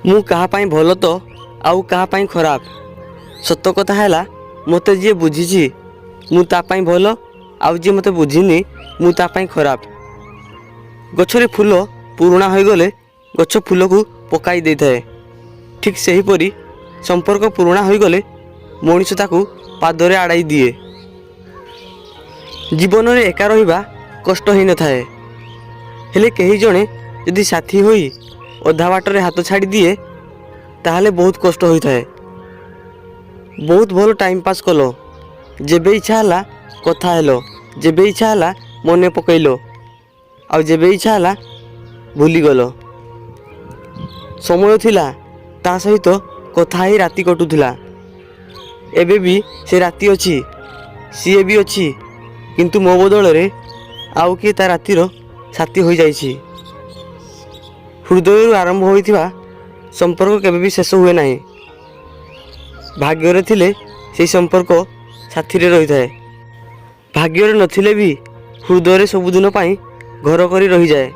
ମୁଁ କାହା ପାଇଁ ଭଲ ତ ଆଉ କାହା ପାଇଁ ଖରାପ। ସତ କଥା ହେଲା ମୋତେ ଯିଏ ବୁଝିଛି ମୁଁ ତା ପାଇଁ ଭଲ, ଆଉ ଯିଏ ମୋତେ ବୁଝିନି ମୁଁ ତା ପାଇଁ ଖରାପ। ଗଛରେ ଫୁଲ ପୁରୁଣା ହୋଇଗଲେ ଗଛ ଫୁଲକୁ ପକାଇ ଦେଇଥାଏ। ଠିକ୍ ସେହିପରି ସମ୍ପର୍କ ପୁରୁଣା ହୋଇଗଲେ ମଣିଷ ତାକୁ ପାଦରେ ଆଡ଼ାଇ ଦିଏ। ଜୀବନରେ ଏକା ରହିବା କଷ୍ଟ ହୋଇନଥାଏ, ହେଲେ କେହି ଜଣେ ଯଦି ସାଥୀ ହୋଇ ଅଧା ବାଟରେ ହାତ ଛାଡ଼ି ଦିଏ ତାହେଲେ ବହୁତ କଷ୍ଟ ହୋଇଥାଏ। ବହୁତ ଭଲ ଟାଇମ୍ ପାସ୍ କଲ, ଯେବେ ଇଚ୍ଛା ହେଲା କଥା ହେଲ, ଯେବେ ଇଚ୍ଛା ହେଲା ମନେ ପକାଇଲ, ଆଉ ଯେବେ ଇଚ୍ଛା ହେଲା ଭୁଲିଗଲ। ସମୟ ଥିଲା ତା ସହିତ କଥା ହେଇ ରାତି କଟୁଥିଲା। ଏବେ ବି ସେ ରାତି ଅଛି, ସିଏ ବି ଅଛି, କିନ୍ତୁ ମୋ ବଦଳରେ ଆଉ କିଏ ତା ରାତିର ସାଥୀ ହୋଇଯାଇଛି। ହୃଦୟରୁ ଆରମ୍ଭ ହୋଇଥିବା ସମ୍ପର୍କ କେବେ ବି ଶେଷ ହୁଏ ନାହିଁ। ଭାଗ୍ୟରେ ଥିଲେ ସେହି ସମ୍ପର୍କ ସାଥିରେ ରହିଥାଏ, ଭାଗ୍ୟରେ ନଥିଲେ ବି ହୃଦୟରେ ସବୁଦିନ ପାଇଁ ଘର କରି ରହିଯାଏ।